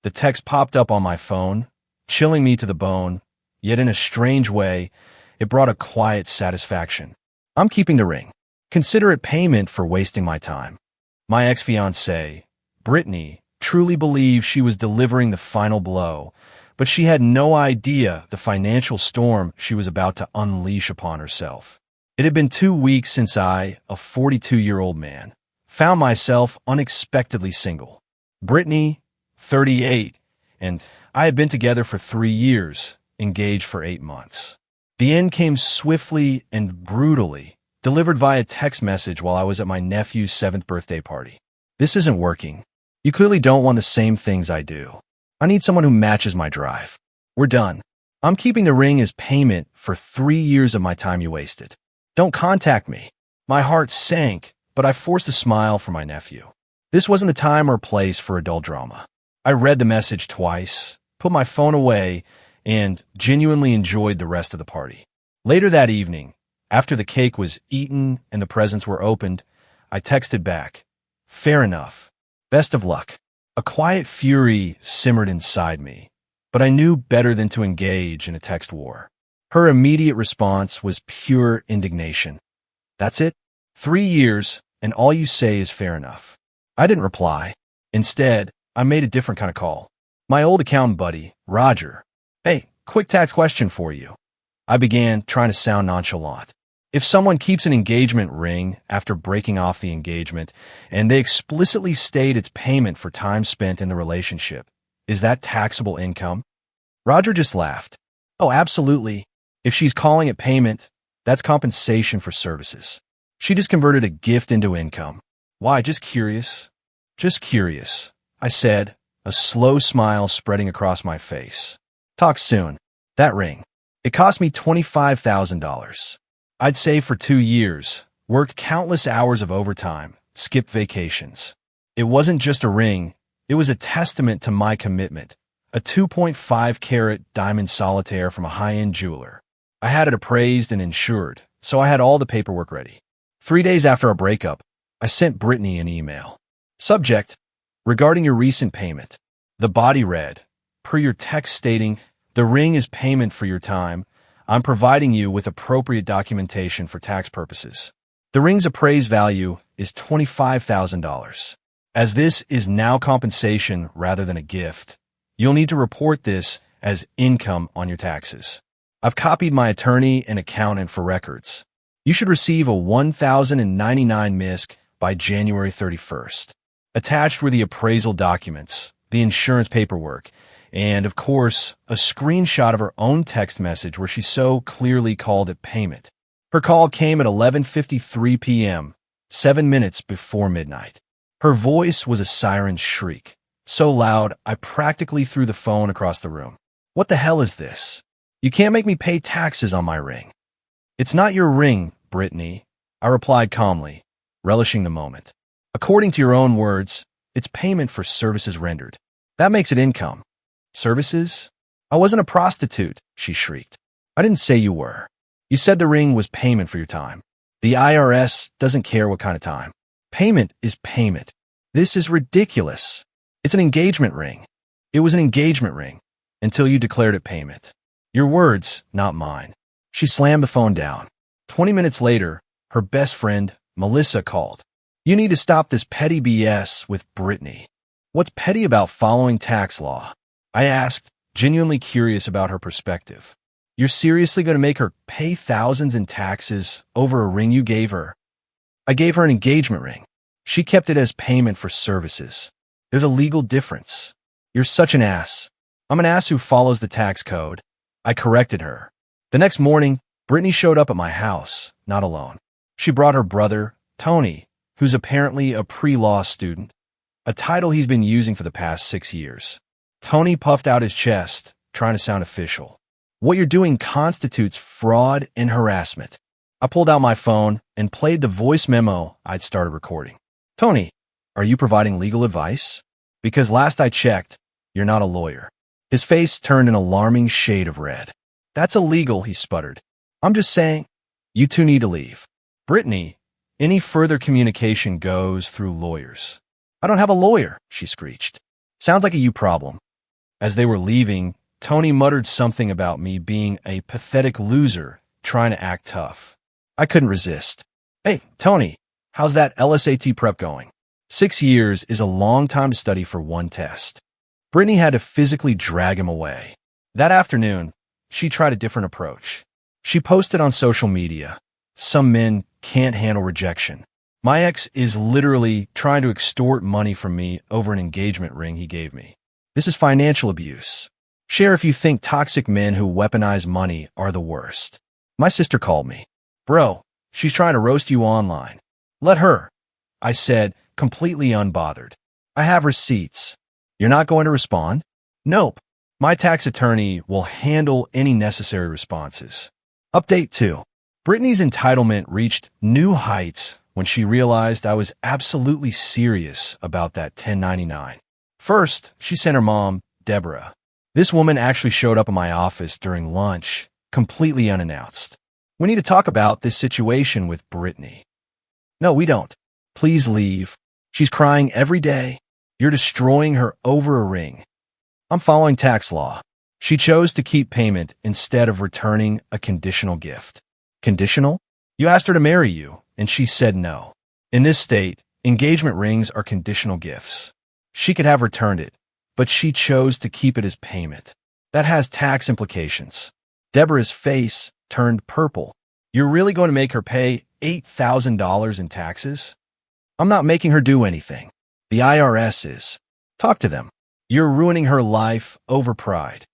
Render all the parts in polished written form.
The text popped up on my phone, chilling me to the bone, yet in a strange way, it brought a quiet satisfaction. I'm keeping the ring. Consider it payment for wasting my time. My ex-fiancée, Brittany, truly believed she was delivering the final blow, but she had no idea the financial storm she was about to unleash upon herself. It had been 2 weeks since I, a 42-year-old man, found myself unexpectedly single. Brittany, 38, and I had been together for 3 years, engaged for 8 months. The end came swiftly and brutally, delivered via text message while I was at my nephew's 7th birthday party. This isn't working. You clearly don't want the same things I do. I need someone who matches my drive. We're done. I'm keeping the ring as payment for 3 years of my time you wasted. Don't contact me. My heart sank, but I forced a smile for my nephew. This wasn't the time or place for adult drama. I read the message twice, put my phone away, and genuinely enjoyed the rest of the party. Later that evening, after the cake was eaten and the presents were opened, I texted back, "Fair enough. Best of luck." A quiet fury simmered inside me, but I knew better than to engage in a text war. Her immediate response was pure indignation. "That's it? 3 years, and all you say is fair enough." I didn't reply. Instead, I made a different kind of call. My old accountant buddy, Roger. "Hey, quick tax question for you." I began, trying to sound nonchalant. If someone keeps an engagement ring after breaking off the engagement, and they explicitly state it's payment for time spent in the relationship, is that taxable income? Roger just laughed. "Oh, absolutely. If she's calling it payment, that's compensation for services. She just converted a gift into income." "Why, just curious." "Just curious," I said, a slow smile spreading across my face. "Talk soon." That ring. It cost me $25,000. I'd saved for 2 years, worked countless hours of overtime, skipped vacations. It wasn't just a ring, it was a testament to my commitment, a 2.5-carat diamond solitaire from a high-end jeweler. I had it appraised and insured, so I had all the paperwork ready. 3 days after our breakup, I sent Brittany an email. Subject: regarding your recent payment. The body read, per your text stating, "The ring is payment for your time. I'm providing you with appropriate documentation for tax purposes." The ring's appraised value is $25,000. As this is now compensation rather than a gift, you'll need to report this as income on your taxes. I've copied my attorney and accountant for records. You should receive a $1,099 MISC by January 31st. Attached were the appraisal documents, the insurance paperwork, and, of course, a screenshot of her own text message where she so clearly called it payment. Her call came at 11:53 p.m., 7 minutes before midnight. Her voice was a siren shriek, so loud I practically threw the phone across the room. "What the hell is this? You can't make me pay taxes on my ring." "It's not your ring, Brittany," I replied calmly, relishing the moment. "According to your own words, it's payment for services rendered. That makes it income." "Services? I wasn't a prostitute," she shrieked. "I didn't say you were. You said the ring was payment for your time. The IRS doesn't care what kind of time. Payment is payment. This is ridiculous. It's an engagement ring. It was an engagement ring until you declared it payment. Your words, not mine." She slammed the phone down. 20 minutes later, her best friend, Melissa, called. "You need to stop this petty BS with Brittany." "What's petty about following tax law?" I asked, genuinely curious about her perspective. "You're seriously going to make her pay thousands in taxes over a ring you gave her?" "I gave her an engagement ring. She kept it as payment for services. There's a legal difference." "You're such an ass." "I'm an ass who follows the tax code." I corrected her. The next morning, Brittany showed up at my house, not alone. She brought her brother, Tony, who's apparently a pre-law student, a title he's been using for the past 6 years. Tony puffed out his chest, trying to sound official. "What you're doing constitutes fraud and harassment." I pulled out my phone and played the voice memo I'd started recording. "Tony, are you providing legal advice? Because last I checked, you're not a lawyer." His face turned an alarming shade of red. "That's illegal," he sputtered. "I'm just saying, you two need to leave." "Brittany, any further communication goes through lawyers." "I don't have a lawyer," she screeched. "Sounds like a you problem. As they were leaving, Tony muttered something about me being a pathetic loser trying to act tough. I couldn't resist. Hey, Tony, how's that LSAT prep going? 6 years is a long time to study for one test. Brittany had to physically drag him away. That afternoon, she tried a different approach. She posted on social media, "Some men can't handle rejection. My ex is literally trying to extort money from me over an engagement ring he gave me. This is financial abuse. Share if you think toxic men who weaponize money are the worst." My sister called me. "Bro, she's trying to roast you online. Let her," I said, completely unbothered. "I have receipts." "You're not going to respond?" "Nope. My tax attorney will handle any necessary responses." Update 2. Brittany's entitlement reached new heights when she realized I was absolutely serious about that 1099. First, she sent her mom, Deborah. This woman actually showed up in my office during lunch, completely unannounced. "We need to talk about this situation with Brittany." "No, we don't. Please leave. She's crying every day. You're destroying her over a ring." "I'm following tax law." She chose to keep payment instead of returning a conditional gift. Conditional? You asked her to marry you, and she said no. In this state, engagement rings are conditional gifts. She could have returned it, but she chose to keep it as payment. That has tax implications. Deborah's face turned purple. "You're really going to make her pay $8,000 in taxes?" "I'm not making her do anything. The IRS is. Talk to them. You're ruining her life over pride."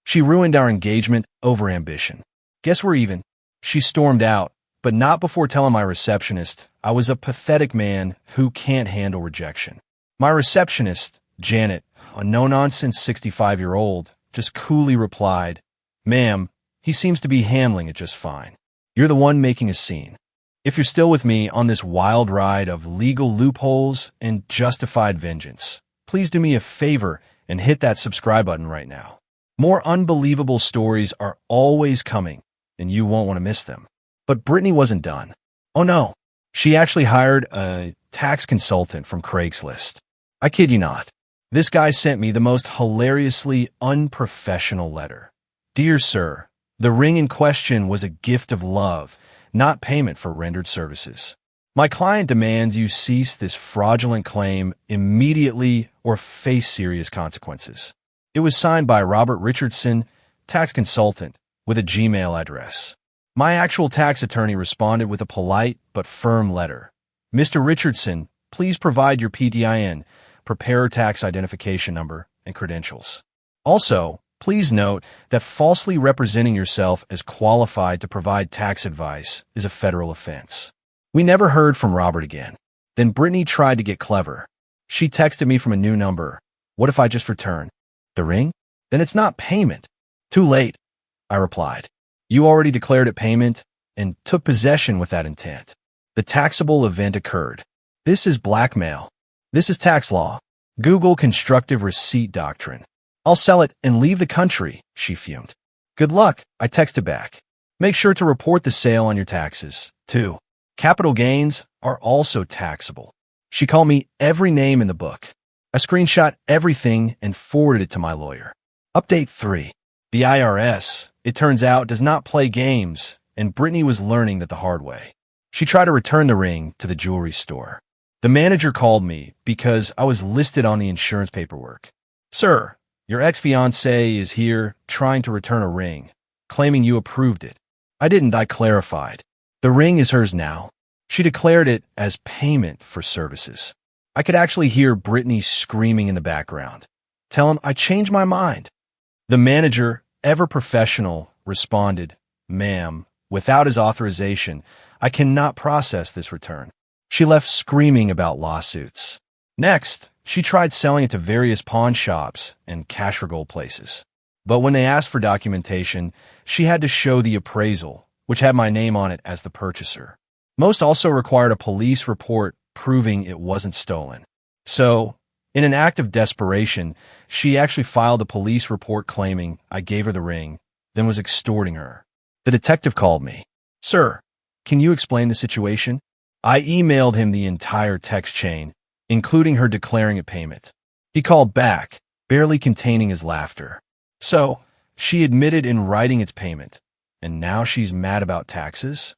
"She ruined our engagement over ambition. Guess we're even." She stormed out, but not before telling my receptionist I was a pathetic man who can't handle rejection. My receptionist, Janet, a no-nonsense 65-year-old, just coolly replied, "Ma'am, he seems to be handling it just fine. You're the one making a scene." If you're still with me on this wild ride of legal loopholes and justified vengeance, please do me a favor and hit that subscribe button right now. More unbelievable stories are always coming, and you won't want to miss them. But Brittany wasn't done. Oh no, she actually hired a tax consultant from Craigslist. I kid you not. This guy sent me the most hilariously unprofessional letter. "Dear sir, the ring in question was a gift of love, not payment for rendered services. My client demands you cease this fraudulent claim immediately or face serious consequences." It was signed by Robert Richardson, tax consultant, with a Gmail address. My actual tax attorney responded with a polite but firm letter. "Mr. Richardson, please provide your PTIN, preparer tax identification number, and credentials. Also, please note that falsely representing yourself as qualified to provide tax advice is a federal offense." We never heard from Robert again. Then Brittany tried to get clever. She texted me from a new number. "What if I just return the ring? Then it's not payment." "Too late," I replied. "You already declared it payment and took possession with that intent. The taxable event occurred. This is blackmail. This is tax law. Google constructive receipt doctrine. I'll sell it and leave the country," she fumed. "Good luck," I texted back. "Make sure to report the sale on your taxes, too. Capital gains are also taxable." She called me every name in the book. I screenshot everything and forwarded it to my lawyer. Update 3. The IRS, it turns out, does not play games, and Brittany was learning that the hard way. She tried to return the ring to the jewelry store. The manager called me because I was listed on the insurance paperwork. "Sir, your ex-fiancé is here trying to return a ring, claiming you approved it." I didn't, I clarified. The ring is hers now. She declared it as payment for services. I could actually hear Brittany screaming in the background. "Tell him I changed my mind." The manager, ever professional, responded, "Ma'am, without his authorization, I cannot process this return." She left screaming about lawsuits. Next, she tried selling it to various pawn shops and cash for gold places. But when they asked for documentation, she had to show the appraisal, which had my name on it as the purchaser. Most also required a police report proving it wasn't stolen. So, in an act of desperation, she actually filed a police report claiming I gave her the ring, then was extorting her. The detective called me. "Sir, can you explain the situation?" I emailed him the entire text chain, including her declaring a payment. He called back, barely containing his laughter. So, she admitted in writing its payment, and now she's mad about taxes?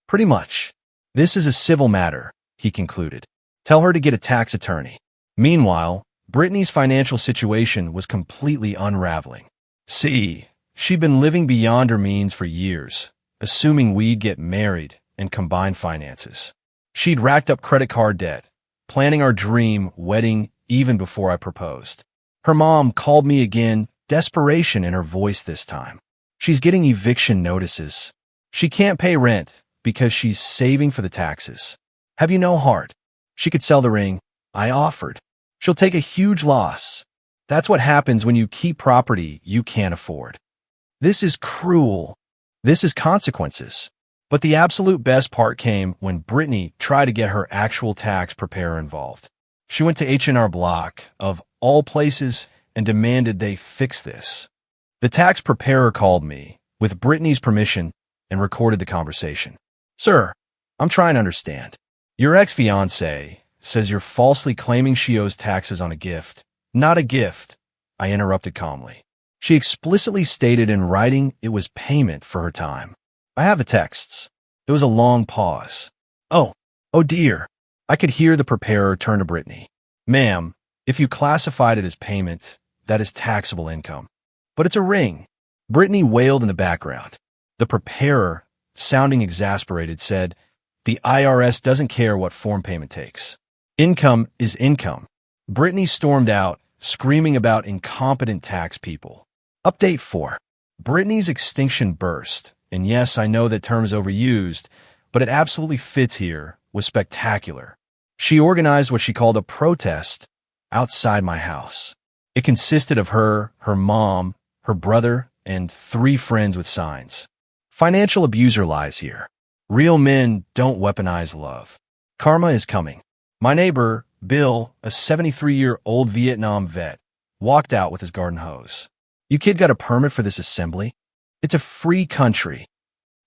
Pretty much. This is a civil matter, he concluded. Tell her to get a tax attorney. Meanwhile, Brittany's financial situation was completely unraveling. See, she'd been living beyond her means for years, assuming we'd get married and combine finances. She'd racked up credit card debt, planning our dream wedding even before I proposed. Her mom called me again, desperation in her voice this time. She's getting eviction notices. She can't pay rent because she's saving for the taxes. Have you no heart? She could sell the ring. I offered. She'll take a huge loss. That's what happens when you keep property you can't afford. This is cruel. This is consequences. But the absolute best part came when Brittany tried to get her actual tax preparer involved. She went to H&R Block, of all places, and demanded they fix this. The tax preparer called me, with Brittany's permission, and recorded the conversation. Sir, I'm trying to understand. Your ex-fiancé says you're falsely claiming she owes taxes on a gift. Not a gift, I interrupted calmly. She explicitly stated in writing it was payment for her time. I have the texts. There was a long pause. Oh dear. I could hear the preparer turn to Brittany. Ma'am, if you classified it as payment, that is taxable income. But it's a ring. Brittany wailed in the background. The preparer, sounding exasperated, said, the IRS doesn't care what form payment takes. Income is income. Brittany stormed out, screaming about incompetent tax people. Update 4. Brittany's extinction burst, and yes, I know that term is overused, but it absolutely fits here, was spectacular. She organized what she called a protest outside my house. It consisted of her mom, her brother, and 3 friends with signs. Financial abuser lies here. Real men don't weaponize love. Karma is coming. My neighbor, Bill, a 73-year-old Vietnam vet, walked out with his garden hose. You kid got a permit for this assembly? It's a free country.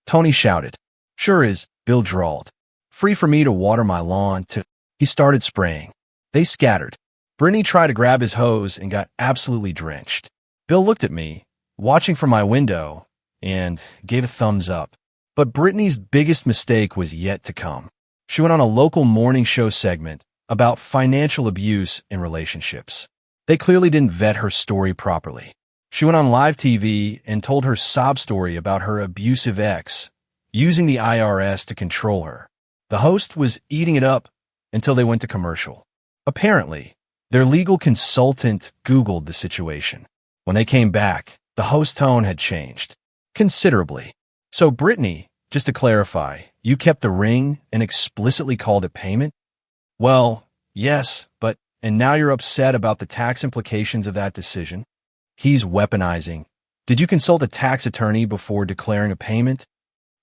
Tony shouted. Sure is, Bill drawled. Free for me to water my lawn too. He started spraying. They scattered. Brittany tried to grab his hose and got absolutely drenched. Bill looked at me, watching from my window, and gave a thumbs up. But Brittany's biggest mistake was yet to come. She went on a local morning show segment about financial abuse in relationships. They clearly didn't vet her story properly. She went on live TV and told her sob story about her abusive ex, using the IRS to control her. The host was eating it up until they went to commercial. Apparently, their legal consultant Googled the situation. When they came back, the host's tone had changed considerably. So Brittany, just to clarify, you kept the ring and explicitly called it payment? Well, yes, and now you're upset about the tax implications of that decision? He's weaponizing. Did you consult a tax attorney before declaring a payment?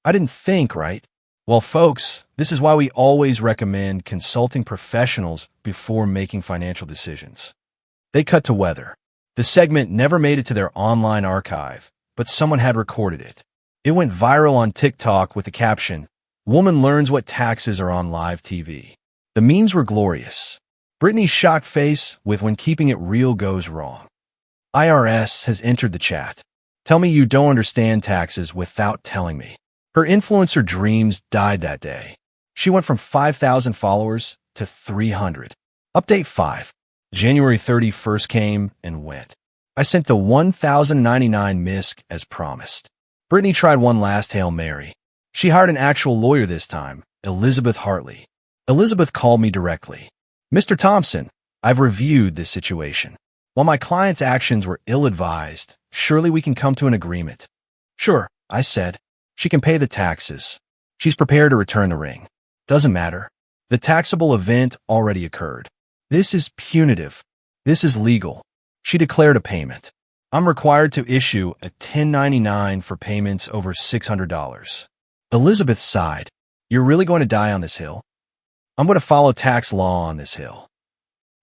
I didn't think, right? Well, folks, this is why we always recommend consulting professionals before making financial decisions. They cut to weather. The segment never made it to their online archive, but someone had recorded it. It went viral on TikTok with the caption, "Woman learns what taxes are on live TV." The memes were glorious. Brittany's shocked face with when keeping it real goes wrong. IRS has entered the chat. Tell me you don't understand taxes without telling me. Her influencer dreams died that day. She went from 5,000 followers to 300. Update 5. January 31st came and went. I sent the 1,099 MISC as promised. Brittany tried one last Hail Mary. She hired an actual lawyer this time, Elizabeth Hartley. Elizabeth called me directly. Mr. Thompson, I've reviewed this situation. While my client's actions were ill-advised, surely we can come to an agreement. Sure, I said. She can pay the taxes. She's prepared to return the ring. Doesn't matter. The taxable event already occurred. This is punitive. This is legal. She declared a payment. I'm required to issue a 1099 for payments over $600. Elizabeth sighed. You're really going to die on this hill? I'm going to follow tax law on this hill.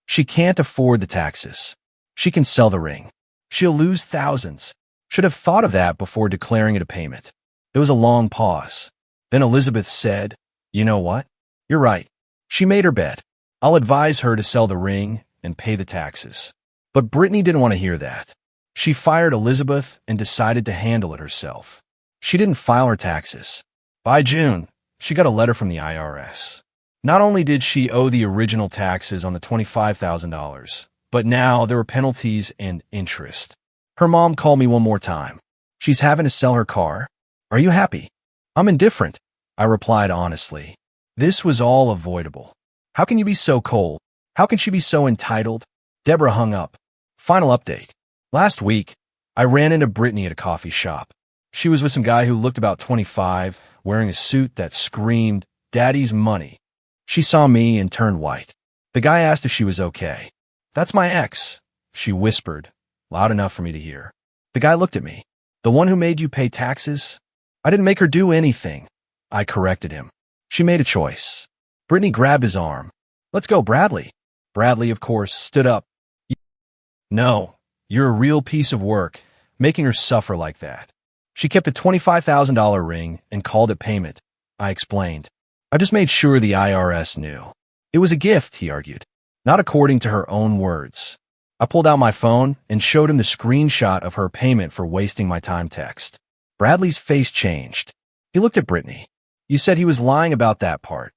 She can't afford the taxes. She can sell the ring. She'll lose thousands. Should have thought of that before declaring it a payment. There was a long pause. Then Elizabeth said, you know what? You're right. She made her bed. I'll advise her to sell the ring and pay the taxes. But Brittany didn't want to hear that. She fired Elizabeth and decided to handle it herself. She didn't file her taxes. By June, she got a letter from the IRS. Not only did she owe the original taxes on the $25,000, but now there were penalties and interest. Her mom called me one more time. She's having to sell her car. Are you happy? I'm indifferent, I replied honestly. This was all avoidable. How can you be so cold? How can she be so entitled? Deborah hung up. Final update. Last week, I ran into Brittany at a coffee shop. She was with some guy who looked about 25, wearing a suit that screamed, "Daddy's money." She saw me and turned white. The guy asked if she was okay. "That's my ex," she whispered, loud enough for me to hear. The guy looked at me. "The one who made you pay taxes?" "I didn't make her do anything," I corrected him. "She made a choice." Brittany grabbed his arm. "Let's go, Bradley." Bradley, of course, stood up. "No, you're a real piece of work, making her suffer like that." She kept a $25,000 ring and called it payment, I explained. "I just made sure the IRS knew." "It was a gift," he argued. "Not according to her own words." I pulled out my phone and showed him the screenshot of her payment for wasting my time text. Bradley's face changed. He looked at Brittany. "You said he was lying about that part."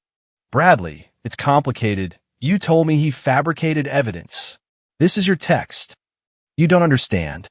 "Bradley, it's complicated. You told me he fabricated evidence. This is your text." "You don't understand."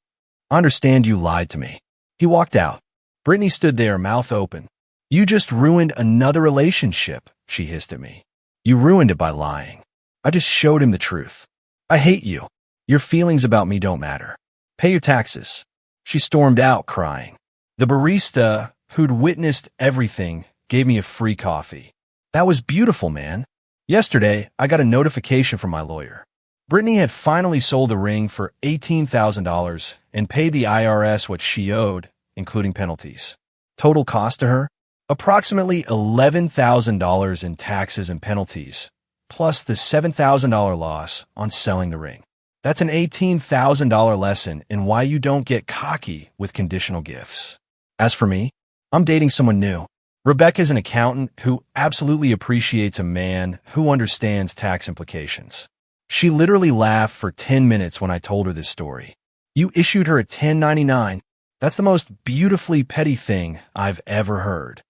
"I understand you lied to me." He walked out. Brittany stood there, mouth open. "You just ruined another relationship," she hissed at me. "You ruined it by lying." I just showed him the truth. "I hate you. Your feelings about me don't matter. Pay your taxes." She stormed out, crying. The barista, who'd witnessed everything, gave me a free coffee. "That was beautiful, man." Yesterday, I got a notification from my lawyer. Brittany had finally sold the ring for $18,000 and paid the IRS what she owed, including penalties. Total cost to her? Approximately $11,000 in taxes and penalties, plus the $7,000 loss on selling the ring. That's an $18,000 lesson in why you don't get cocky with conditional gifts. As for me, I'm dating someone new. Rebecca's an accountant who absolutely appreciates a man who understands tax implications. She literally laughed for 10 minutes when I told her this story. "You issued her a 1099. That's the most beautifully petty thing I've ever heard."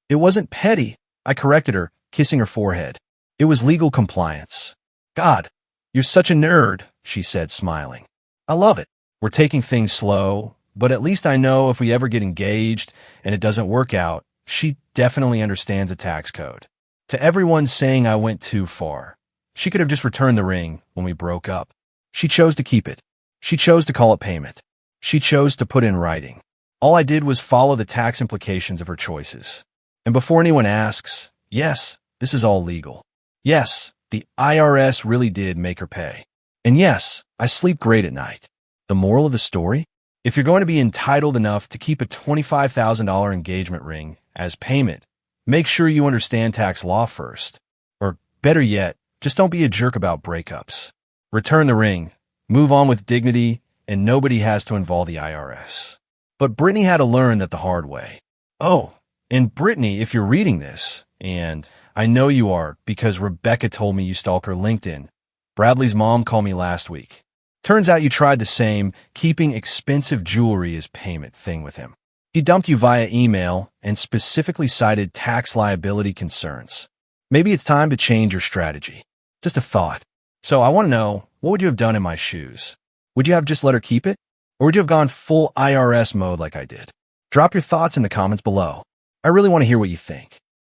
"It wasn't petty," I corrected her, kissing her forehead. "It was legal compliance." "God, you're such a nerd," she said, smiling. "I love it. We're taking things slow, but at least I know if we ever get engaged and it doesn't work out, she definitely understands the tax code." To everyone saying I went too far, she could have just returned the ring when we broke up. She chose to keep it. She chose to call it payment. She chose to put in writing. All I did was follow the tax implications of her choices. And before anyone asks, yes, this is all legal. Yes, the IRS really did make her pay. And yes, I sleep great at night. The moral of the story? If you're going to be entitled enough to keep a $25,000 engagement ring as payment, make sure you understand tax law first. Or better yet, just don't be a jerk about breakups. Return the ring, move on with dignity, and nobody has to involve the IRS. But Brittany had to learn that the hard way. Oh, and Brittany, if you're reading this, and I know you are because Rebecca told me you stalk her LinkedIn, Bradley's mom called me last week. Turns out you tried the same keeping expensive jewelry as payment thing with him. He dumped you via email and specifically cited tax liability concerns. Maybe it's time to change your strategy. Just a thought. So I want to know, what would you have done in my shoes? Would you have just let her keep it? Or would you have gone full IRS mode like I did? Drop your thoughts in the comments below. I really want to hear what you think.